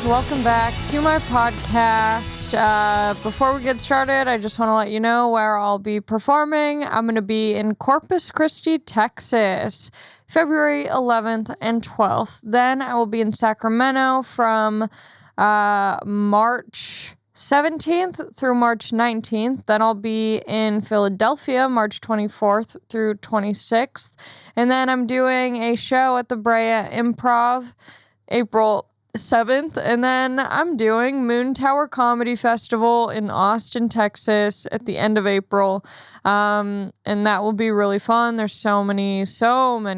welcome back to my podcast. Before we get started, I just want to let you know where I'll be performing. I'm going to be in Corpus Christi, Texas, February 11th and 12th. Then I will be in Sacramento from March 17th through March 19th. Then I'll be in Philadelphia, March 24th through 26th. And then I'm doing a show at the Brea Improv, April 7th, and then I'm doing Moon Tower Comedy Festival in Austin, Texas at the end of April, and that will be really fun. There's so many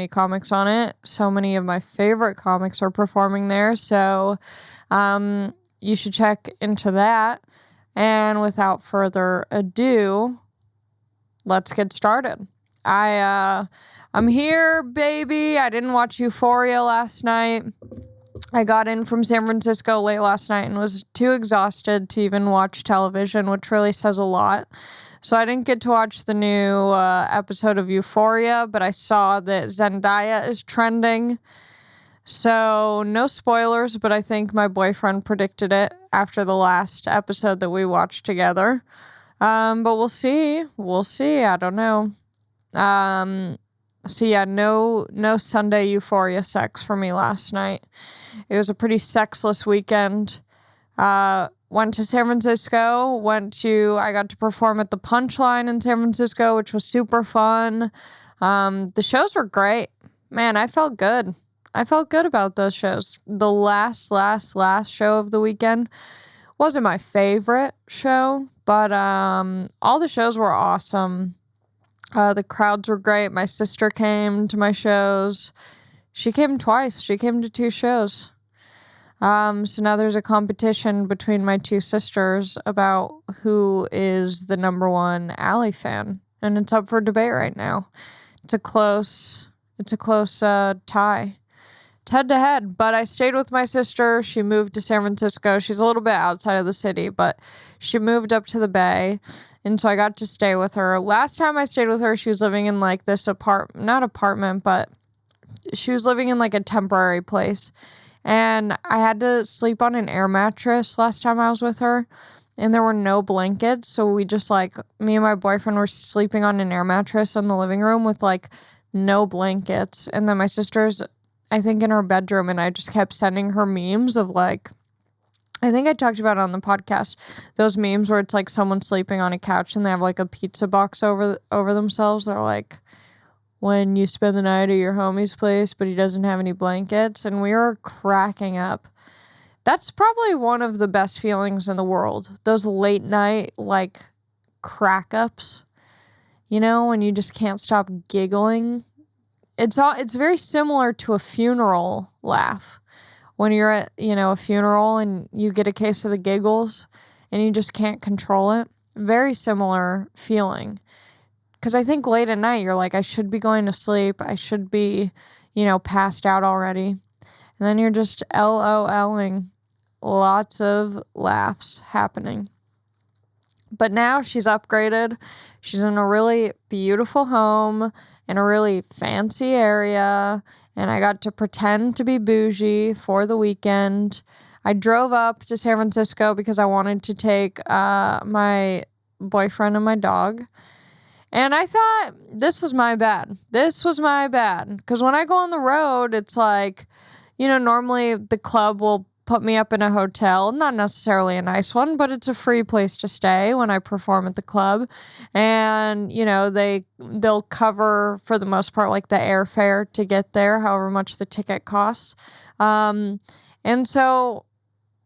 comics on it. So many of my favorite comics are performing there, so you should check into that. And without further ado, let's get started. I'm here, baby. I didn't watch Euphoria last night. I got in from San Francisco late last night and was too exhausted to even watch television, which really says a lot. So I didn't get to watch the new episode of Euphoria, but I saw that Zendaya is trending. So no spoilers, but I think my boyfriend predicted it after the last episode that we watched together. But we'll see. I don't know. So yeah, no Sunday Euphoria sex for me last night. It was a pretty sexless weekend. Went to San Francisco, I got to perform at the Punchline in San Francisco, which was super fun. The shows were great. Man, I felt good. I felt good about those shows. The last show of the weekend wasn't my favorite show, but all the shows were awesome. The crowds were great. My sister came to my shows. She came twice. She came to 2 shows. So now there's a competition between my 2 sisters about who is the number 1 Ally fan. And it's up for debate right now. It's a close tie. It's head to head, but I stayed with my sister. She moved to San Francisco. She's a little bit outside of the city, but she moved up to the Bay, and so I got to stay with her. Last time I stayed with her, she was living in like this not apartment, but she was living in like a temporary place, and I had to sleep on an air mattress last time I was with her, and there were no blankets, so we just me and my boyfriend were sleeping on an air mattress in the living room with like no blankets, and then my sister's I think in her bedroom, and I just kept sending her memes of I think I talked about it on the podcast, those memes where it's like someone sleeping on a couch and they have like a pizza box over themselves. They're like, when you spend the night at your homie's place, but he doesn't have any blankets, and we were cracking up. That's probably one of the best feelings in the world. Those late night, crack ups, when you just can't stop giggling. It's very similar to a funeral laugh. When you're at, a funeral and you get a case of the giggles and you just can't control it. Very similar feeling. Because I think late at night you're like, I should be going to sleep. I should be, passed out already. And then you're just LOLing. Lots of laughs happening. But now she's upgraded. She's in a really beautiful home in a really fancy area, and I got to pretend to be bougie for the weekend. I drove up to San Francisco because I wanted to take my boyfriend and my dog, and I thought, this was my bad. Because when I go on the road, it's normally the club will put me up in a hotel, not necessarily a nice one, but it's a free place to stay when I perform at the club. And, they'll cover for the most part, the airfare to get there, however much the ticket costs. And so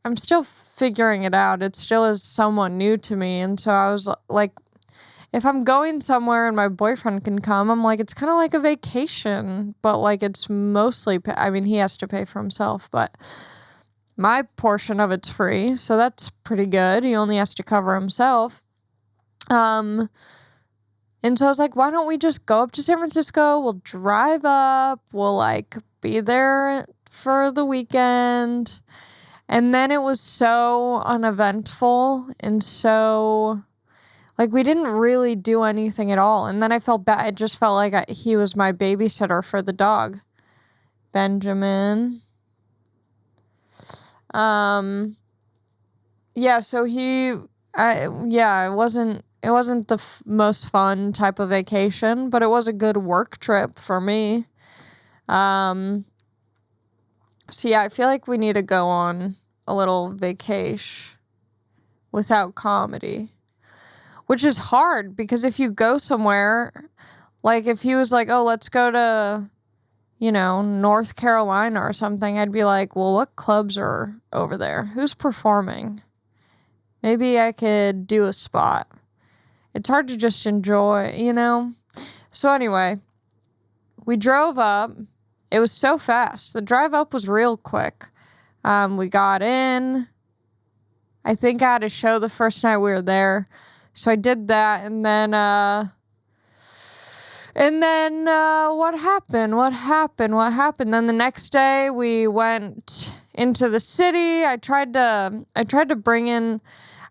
I'm still figuring it out. It still is somewhat new to me. And so I was like, if I'm going somewhere and my boyfriend can come, I'm like, it's kind of like a vacation, but it's mostly, he has to pay for himself, but my portion of it's free, so that's pretty good. He only has to cover himself. And so I was like, why don't we just go up to San Francisco? We'll drive up. We'll be there for the weekend. And then it was so uneventful and so we didn't really do anything at all. And then I felt bad. It just felt like he was my babysitter for the dog. Benjamin. Yeah, so it wasn't the most fun type of vacation, but it was a good work trip for me. So yeah, I feel like we need to go on a little vacation without comedy, which is hard because if you go somewhere, like if he was like, oh, let's go to, North Carolina or something, I'd be like, well, what clubs are over there? Who's performing? Maybe I could do a spot. It's hard to just enjoy. So anyway, we drove up. It was so fast. The drive up was real quick. We got in. I think I had a show the first night we were there. So I did that, and then what happened? Then the next day we went into the city. I tried to bring in.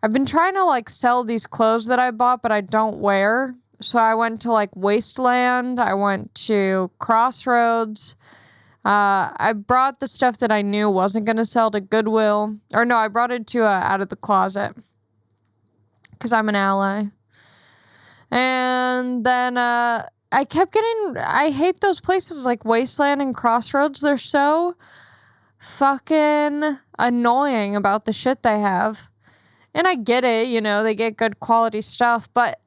I've been trying to like sell these clothes that I bought, but I don't wear. So I went to like Wasteland. I went to Crossroads. I brought the stuff that I knew wasn't going to sell to Goodwill. Or no, I brought it to Out of the Closet because I'm an ally. And then I hate those places like Wasteland and Crossroads. They're so fucking annoying about the shit they have. And I get it, they get good quality stuff, but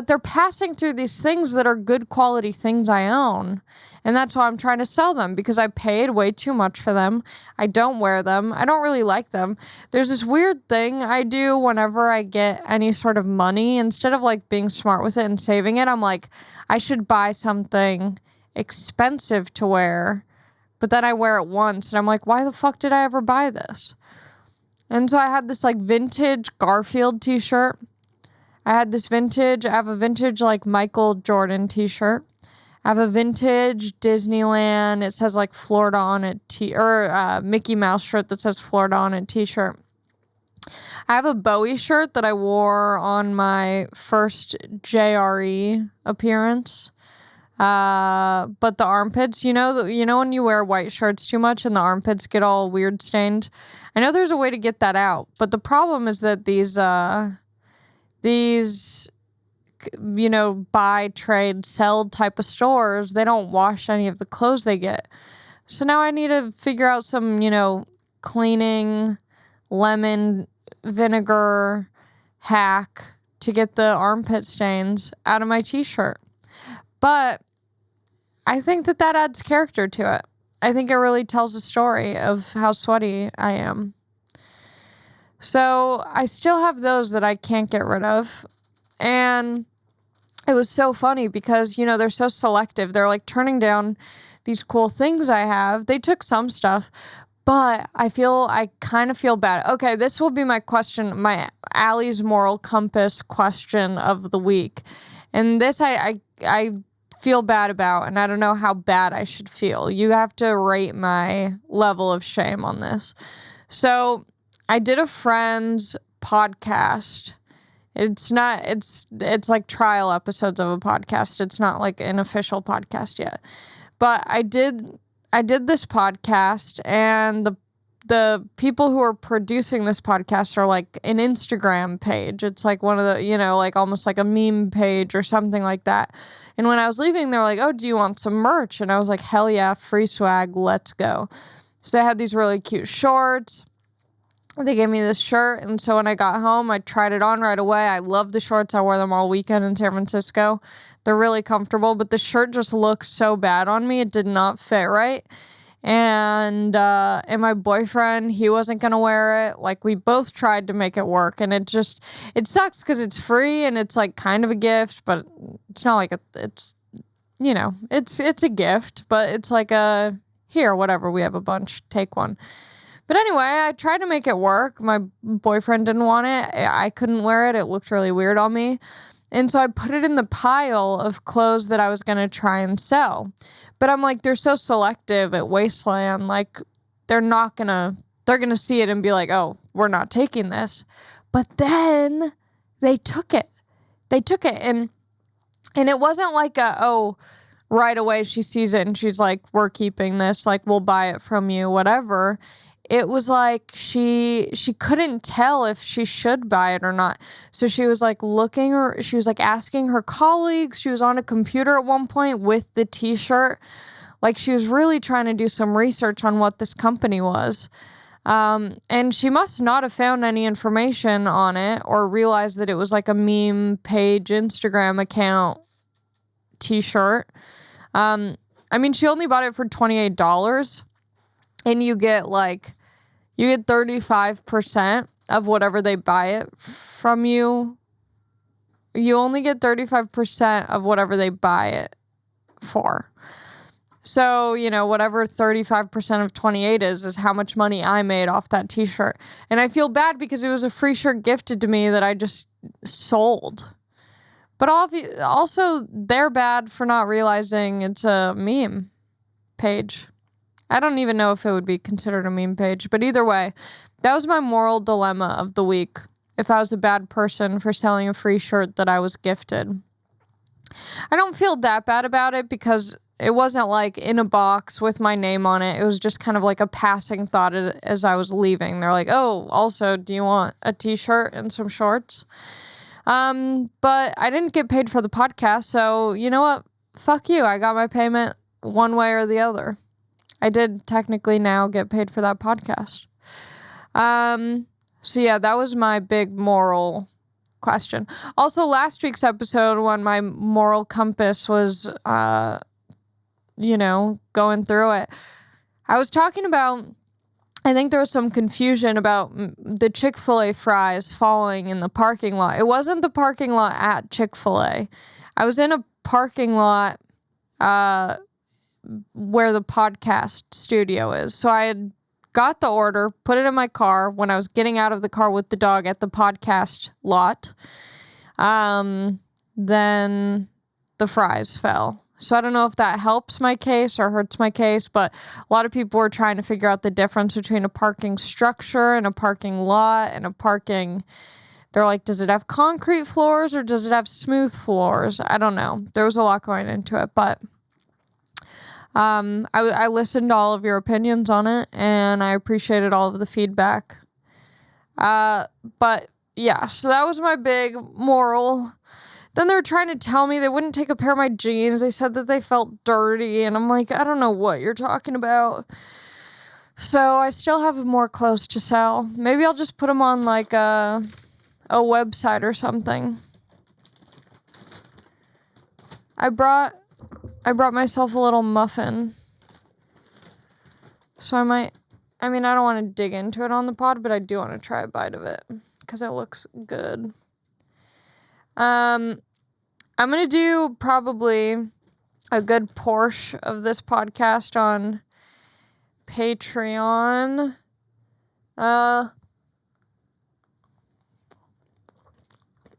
they're passing through these things that are good quality things I own. And that's why I'm trying to sell them, because I paid way too much for them. I don't wear them. I don't really like them. There's this weird thing I do whenever I get any sort of money. Instead of like being smart with it and saving it, I'm like, I should buy something expensive to wear. But then I wear it once and I'm like, why the fuck did I ever buy this? And so I had this like vintage Garfield t-shirt. I have a vintage like Michael Jordan t-shirt. I have a vintage Disneyland. It says like Florida on it Mickey Mouse shirt that says Florida on it t-shirt. I have a Bowie shirt that I wore on my first JRE appearance. But the armpits, when you wear white shirts too much and the armpits get all weird stained. I know there's a way to get that out, but the problem is that these buy, trade, sell type of stores, they don't wash any of the clothes they get. So now I need to figure out some, cleaning lemon vinegar hack to get the armpit stains out of my t-shirt. But I think that adds character to it. I think it really tells a story of how sweaty I am. So I still have those that I can't get rid of. And it was so funny because, they're so selective. They're like turning down these cool things I have. They took some stuff, but I kind of feel bad. Okay, this will be my question, my Allie's moral compass question of the week. And this I feel bad about, and I don't know how bad I should feel. You have to rate my level of shame on this. So I did a friend's podcast. It's like trial episodes of a podcast. It's not like an official podcast yet. But I did this podcast, and the people who are producing this podcast are like an Instagram page. It's like one of the, like almost like a meme page or something like that. And when I was leaving, they were like, oh, do you want some merch? And I was like, hell yeah, free swag, let's go. So I had these really cute shorts. They gave me this shirt, and so when I got home, I tried it on right away. I love the shorts. I wore them all weekend in San Francisco. They're really comfortable, but the shirt just looked so bad on me. It did not fit right. And my boyfriend, he wasn't going to wear it. Like, we both tried to make it work, and it sucks because it's free and it's like kind of a gift, but it's not like it's a gift, but it's like here, whatever, we have a bunch, take one. But anyway, I tried to make it work. My boyfriend didn't want it. I couldn't wear it. It looked really weird on me. And so I put it in the pile of clothes that I was going to try and sell. But I'm like, they're so selective at Wasteland. Like, they're going to see it and be like, oh, we're not taking this. But then they took it. And it wasn't like right away she sees it and she's like, we're keeping this. Like, we'll buy it from you, whatever. it was like she couldn't tell if she should buy it or not. So she was like she was like asking her colleagues. She was on a computer at one point with the t-shirt. Like she was really trying to do some research on what this company was. And she must not have found any information on it or realized that it was like a meme page Instagram account t-shirt. I mean, she only bought it for $28, and you get 35% of whatever they buy it from you. You only get 35% of whatever they buy it for. So, whatever 35% of 28 is how much money I made off that t-shirt. And I feel bad because it was a free shirt gifted to me that I just sold. But also, they're bad for not realizing it's a meme page. I don't even know if it would be considered a meme page. But either way, that was my moral dilemma of the week. If I was a bad person for selling a free shirt that I was gifted. I don't feel that bad about it because it wasn't like in a box with my name on it. It was just kind of like a passing thought as I was leaving. They're like, oh, also, do you want a t-shirt and some shorts? But I didn't get paid for the podcast. So you know what? Fuck you. I got my payment one way or the other. I did technically now get paid for that podcast. So yeah, that was my big moral question. Also, last week's episode when my moral compass was, going through it, I was talking about, I think there was some confusion about the Chick-fil-A fries falling in the parking lot. It wasn't the parking lot at Chick-fil-A. I was in a parking lot, where the podcast studio is. So I had got the order, put it in my car when I was getting out of the car with the dog at the podcast lot. Then the fries fell. So I don't know if that helps my case or hurts my case, but a lot of people were trying to figure out the difference between a parking structure and a parking lot and a parking. They're like, does it have concrete floors or does it have smooth floors? I don't know. There was a lot going into it, but I listened to all of your opinions on it, and I appreciated all of the feedback. But yeah, so that was my big moral. Then they were trying to tell me they wouldn't take a pair of my jeans. They said that they felt dirty, and I'm like, I don't know what you're talking about. So I still have more clothes to sell. Maybe I'll just put them on like a website or something. I brought myself a little muffin. So I don't want to dig into it on the pod, but I do want to try a bite of it because it looks good. I'm going to do probably a good portion of this podcast on Patreon. Oh,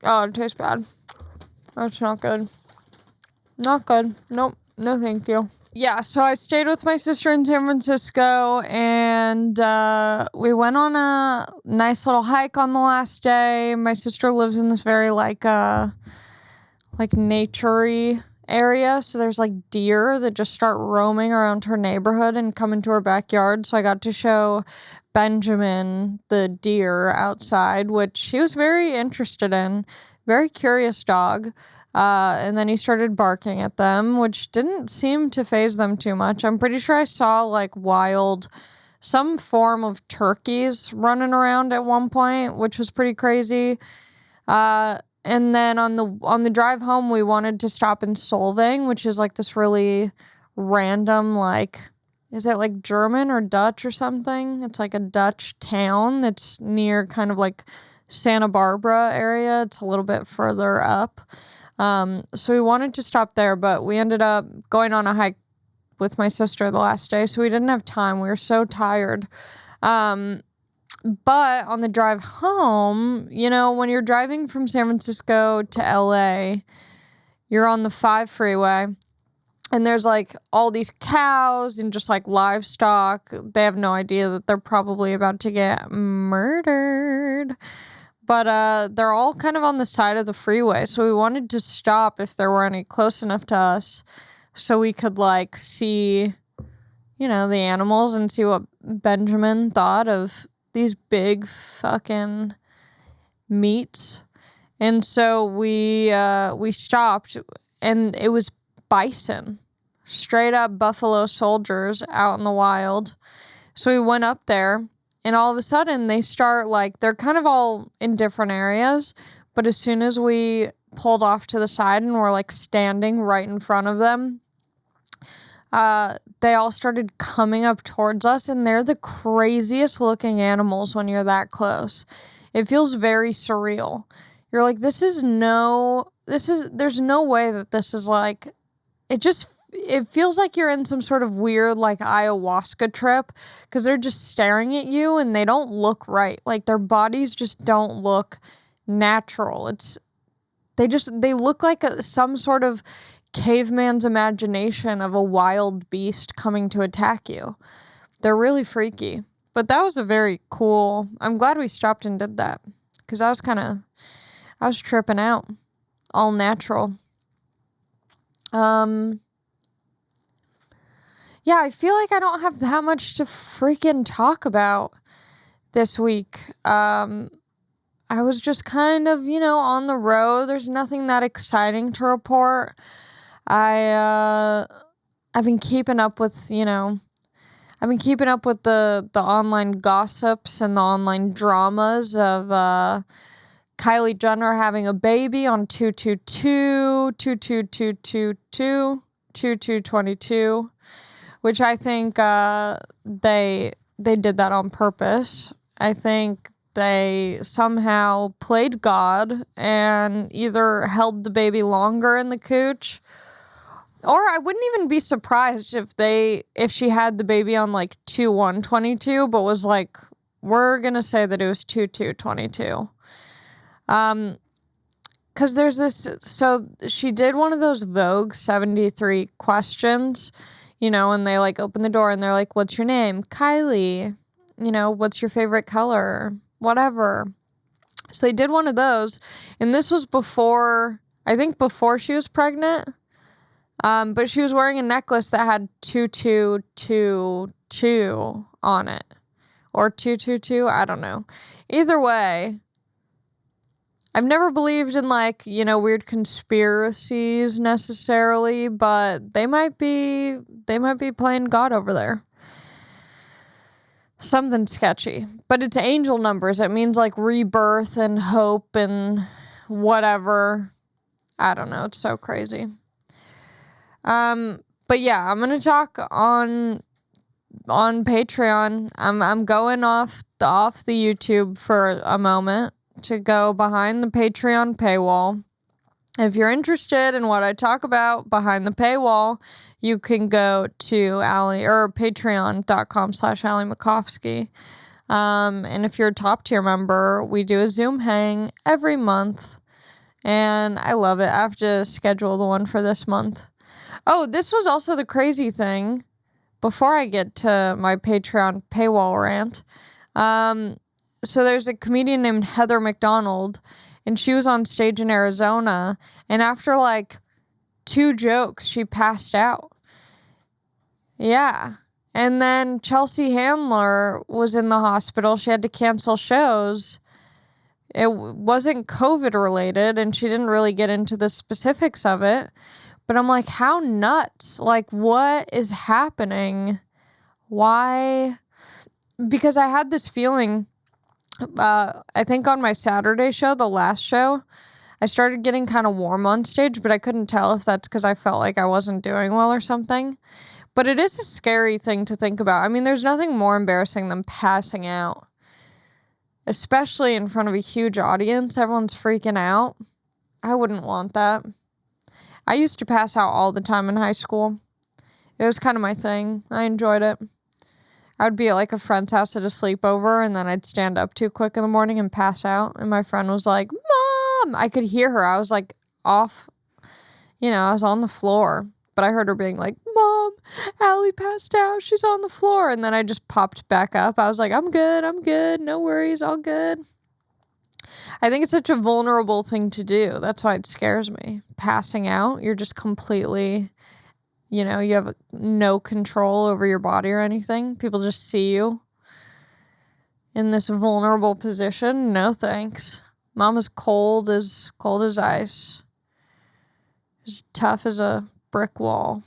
it tastes bad. That's not good. Not good. Nope. No, thank you. Yeah, so I stayed with my sister in San Francisco, and we went on a nice little hike on the last day. My sister lives in this very nature-y area, so there's like deer that just start roaming around her neighborhood and come into her backyard. So I got to show Benjamin the deer outside, which he was very interested in. Very curious dog. And then he started barking at them, which didn't seem to faze them too much. I'm pretty sure I saw like some form of turkeys running around at one point, which was pretty crazy. And then on the drive home, we wanted to stop in Solvang, which is like this really random, is it like German or Dutch or something? It's like a Dutch town that's near kind of like Santa Barbara area. It's a little bit further up. So we wanted to stop there, but we ended up going on a hike with my sister the last day, so we didn't have time. We were so tired. But on the drive home, when you're driving from San Francisco to LA, you're on the 5 freeway, and there's like all these cows and just like livestock. They have no idea that they're probably about to get murdered. But they're all kind of on the side of the freeway, so we wanted to stop if there were any close enough to us so we could, see, the animals and see what Benjamin thought of these big fucking meats. And so we stopped, and it was bison, straight up buffalo soldiers out in the wild. So we went up there, and all of a sudden they start, like, they're kind of all in different areas, but as soon as we pulled off to the side and were like standing right in front of them, they all started coming up towards us, and they're the craziest looking animals when you're that close. It feels very surreal. You're like, there's no way that this is like, it feels like you're in some sort of weird, like, ayahuasca trip, because they're just staring at you and they don't look right. Like, their bodies just don't look natural. They look like some sort of caveman's imagination of a wild beast coming to attack you. They're really freaky. But that was I'm glad we stopped and did that, because I was tripping out. All natural. Yeah, I feel like I don't have that much to freaking talk about this week. I was just kind of, on the road. There's nothing that exciting to report. I've been keeping up with, the online gossips and the online dramas of Kylie Jenner having a baby on 2/22/22/22/22/22, which I think they did that on purpose. I think they somehow played God and either held the baby longer in the cooch, or I wouldn't even be surprised if she had the baby on like 2/1/22, but was like, we're gonna say that it was 2/2/22. Because there's this, so she did one of those Vogue 73 questions, and they like open the door and they're like, what's your name? Kylie. What's your favorite color? Whatever. So they did one of those, and this was before she was pregnant. But she was wearing a necklace that had 2222 on it, or 222. I don't know. Either way, I've never believed in weird conspiracies necessarily, but they might be playing God over there. Something sketchy. But it's angel numbers. It means like rebirth and hope and whatever. I don't know. It's so crazy. But yeah, I'm gonna talk on Patreon. I'm going off the YouTube for a moment to go behind the Patreon paywall. If you're interested in what I talk about behind the paywall, you can go to patreon.com/Allie Makovsky. And if you're a top tier member, we do a Zoom hang every month, and I love it. I have to schedule the one for this month. Oh, this was also the crazy thing, before I get to my Patreon paywall rant. So there's a comedian named Heather McDonald, and she was on stage in Arizona, and after like 2 jokes, she passed out. Yeah. And then Chelsea Handler was in the hospital. She had to cancel shows. It wasn't COVID related, and she didn't really get into the specifics of it. But I'm like, how nuts? Like, what is happening? Why? Because I had this feeling, I think on my Saturday show, the last show, I started getting kind of warm on stage, but I couldn't tell if that's because I felt like I wasn't doing well or something. But it is a scary thing to think about. I mean, there's nothing more embarrassing than passing out, especially in front of a huge audience. Everyone's freaking out. I wouldn't want that. I used to pass out all the time in high school. It was kind of my thing. I enjoyed it. I would be at like a friend's house at a sleepover, and then I'd stand up too quick in the morning and pass out. And my friend was like, Mom! I could hear her. I was like off, I was on the floor. But I heard her being like, Mom, Allie passed out. She's on the floor. And then I just popped back up. I was like, I'm good. No worries. All good. I think it's such a vulnerable thing to do. That's why it scares me. Passing out, you're just completely you know, you have no control over your body or anything. People just see you in this vulnerable position. No thanks. Mama's cold as ice. As tough as a brick wall.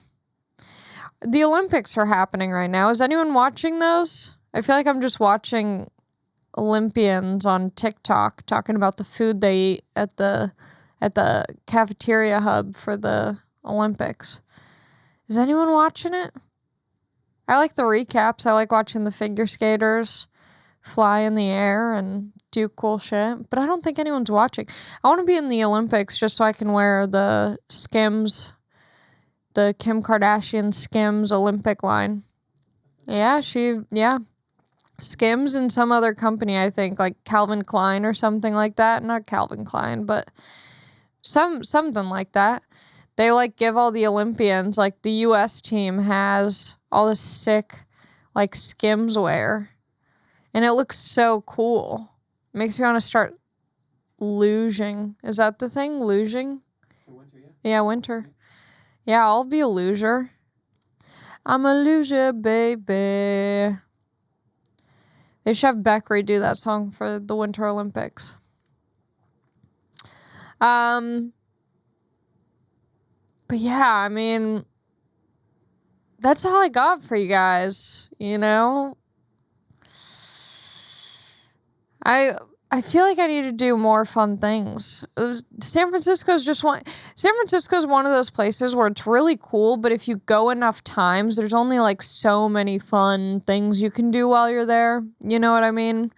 The Olympics are happening right now. Is anyone watching those? I feel like I'm just watching Olympians on TikTok talking about the food they eat at the cafeteria hub for the Olympics. Is anyone watching it? I like the recaps. I like watching the figure skaters fly in the air and do cool shit, but I don't think anyone's watching. I want to be in the Olympics just so I can wear the Skims, the Kim Kardashian Skims Olympic line. Yeah, Skims and some other company, I think, like Calvin Klein or something like that. Not Calvin Klein, but something like that. They like give all the Olympians, like the US team has all this sick like Skims wear. And it looks so cool. Makes me want to start luging. Is that the thing? Luging? Winter, yeah. Yeah, winter. Yeah, I'll be a luger. I'm a luger, baby. They should have Beck redo that song for the Winter Olympics. But yeah, I mean, that's all I got for you guys, you know? I feel like I need to do more fun things. San Francisco's one of those places where it's really cool, but if you go enough times, there's only like so many fun things you can do while you're there. You know what I mean?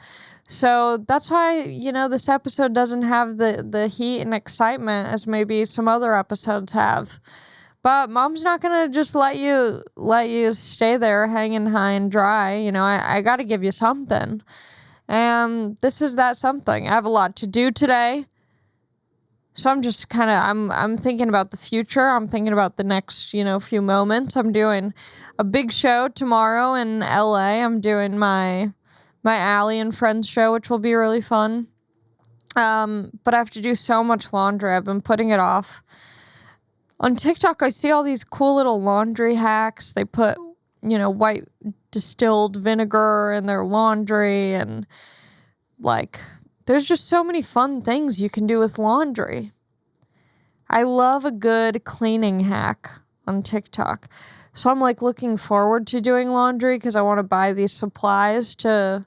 So that's why, you know, this episode doesn't have the heat and excitement as maybe some other episodes have. But Mom's not gonna just let you stay there hanging high and dry. You know, I gotta give you something. And this is that something. I have a lot to do today. So I'm just kind of I'm thinking about the future. I'm thinking about the next, you know, few moments. I'm doing a big show tomorrow in LA. I'm doing my Allie and Friends show, which will be really fun. But I have to do so much laundry. I've been putting it off. On TikTok, I see all these cool little laundry hacks. They put, you know, white distilled vinegar in their laundry, and like there's just so many fun things you can do with laundry. I love a good cleaning hack on TikTok. So I'm like looking forward to doing laundry because I want to buy these supplies to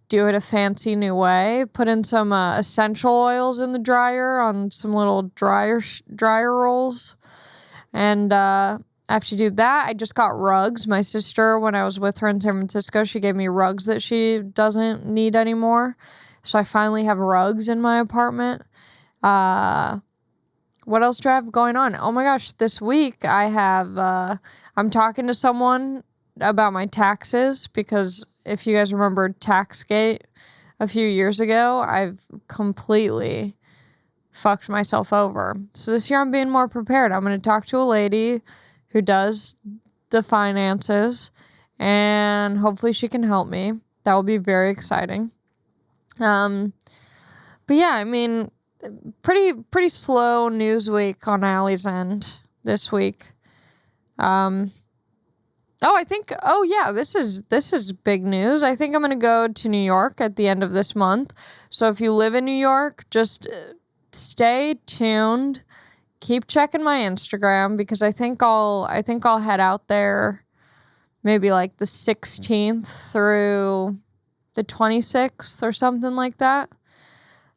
do it a fancy new way. Put in some essential oils in the dryer on some little dryer rolls. And I have to do that. I just got rugs. My sister, when I was with her in San Francisco, she gave me rugs that she doesn't need anymore. So I finally have rugs in my apartment. What else do I have going on? Oh my gosh, this week I'm talking to someone about my taxes because if you guys remember Taxgate a few years ago, I've completely fucked myself over. So this year I'm being more prepared. I'm going to talk to a lady who does the finances and hopefully she can help me. That will be very exciting. But yeah, I mean, pretty slow news week on Allie's end this week. This is big news. I think I'm going to go to New York at the end of this month. So if you live in New York, just stay tuned. Keep checking my Instagram because I think I'll head out there maybe like the 16th through the 26th or something like that.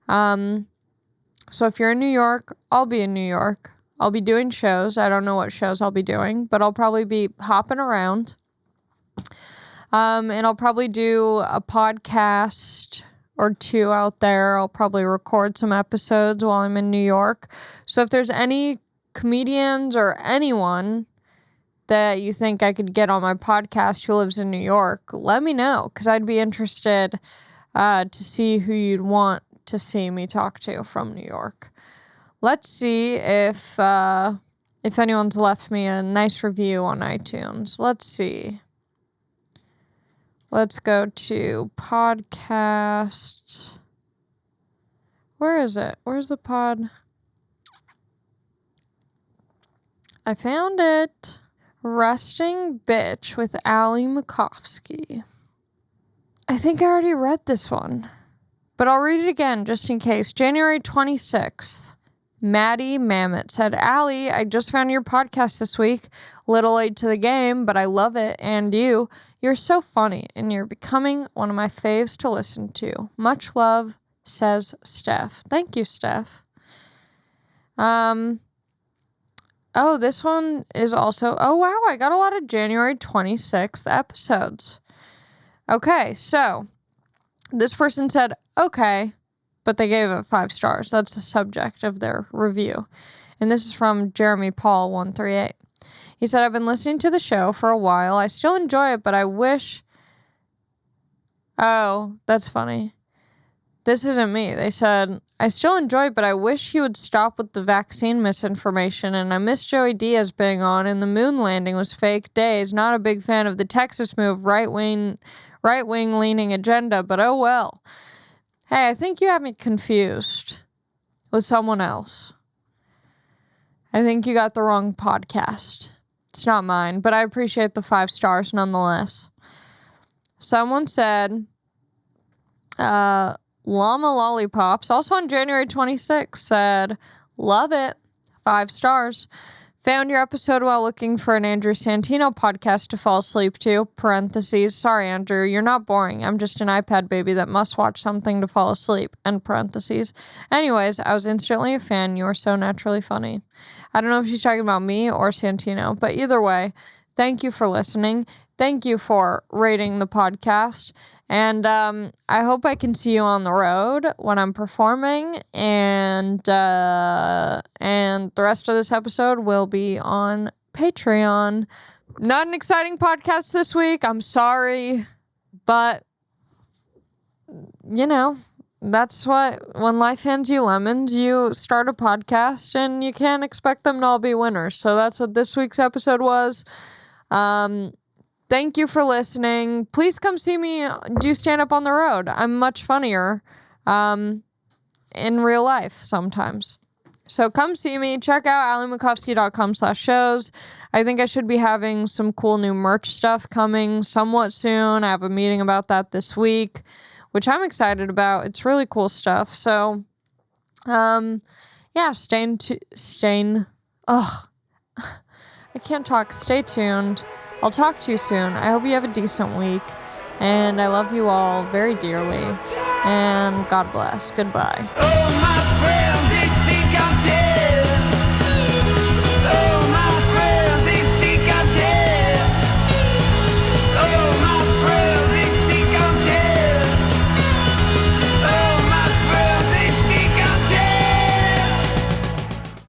So if you're in New York, I'll be in New York. I'll be doing shows. I don't know what shows I'll be doing, but I'll probably be hopping around. And I'll probably do a podcast or two out there. I'll probably record some episodes while I'm in New York. So if there's any comedians or anyone that you think I could get on my podcast who lives in New York, let me know because I'd be interested to see who you'd want to see me talk to from New York. Let's see if anyone's left me a nice review on iTunes. Let's see. Let's go to podcasts. Where is it? Where's the pod? I found it. Resting Bitch with Ali Makovsky. I think I already read this one, but I'll read it again just in case. January 26th. Maddie Mamet said, Allie, I just found your podcast this week. Little late to the game, but I love it. And you're so funny, and you're becoming one of my faves to listen to. Much love, says Steph. Thank you, Steph. Oh, this one is also, oh wow, I got a lot of January 26th episodes. Okay, so this person said, okay, but they gave it 5 stars. That's the subject of their review. And this is from Jeremy Paul 138. He said, I've been listening to the show for a while. I still enjoy it, but I wish... Oh, that's funny. This isn't me. They said, I still enjoy it, but I wish he would stop with the vaccine misinformation, and I miss Joey Diaz being on, and the moon landing was fake days. Not a big fan of the Texas move, right-wing leaning agenda, but oh well. Hey, I think you have me confused with someone else. I think you got the wrong podcast. It's not mine, but I appreciate the 5 stars nonetheless. Someone said, Llama Lollipops, also on January 26th, said, love it, 5 stars. Found your episode while looking for an Andrew Santino podcast to fall asleep to, parentheses, sorry Andrew, you're not boring, I'm just an iPad baby that must watch something to fall asleep, end parentheses. Anyways, I was instantly a fan, you are so naturally funny. I don't know if she's talking about me or Santino, but either way, thank you for listening, thank you for rating the podcast, and I hope I can see you on the road when I'm performing, and the rest of this episode will be on Patreon. Not an exciting podcast this week. I'm sorry, but that's when life hands you lemons, you start a podcast, and you can't expect them to all be winners. So that's what this week's episode was. Thank you for listening. Please come see me do stand-up on the road. I'm much funnier in real life sometimes. So come see me. Check out AllieMakovsky.com/shows. I think I should be having some cool new merch stuff coming somewhat soon. I have a meeting about that this week, which I'm excited about. It's really cool stuff. So, I can't talk. Stay tuned. I'll talk to you soon. I hope you have a decent week, and I love you all very dearly, and God bless. Goodbye. Oh, my friends, they think I'm dead.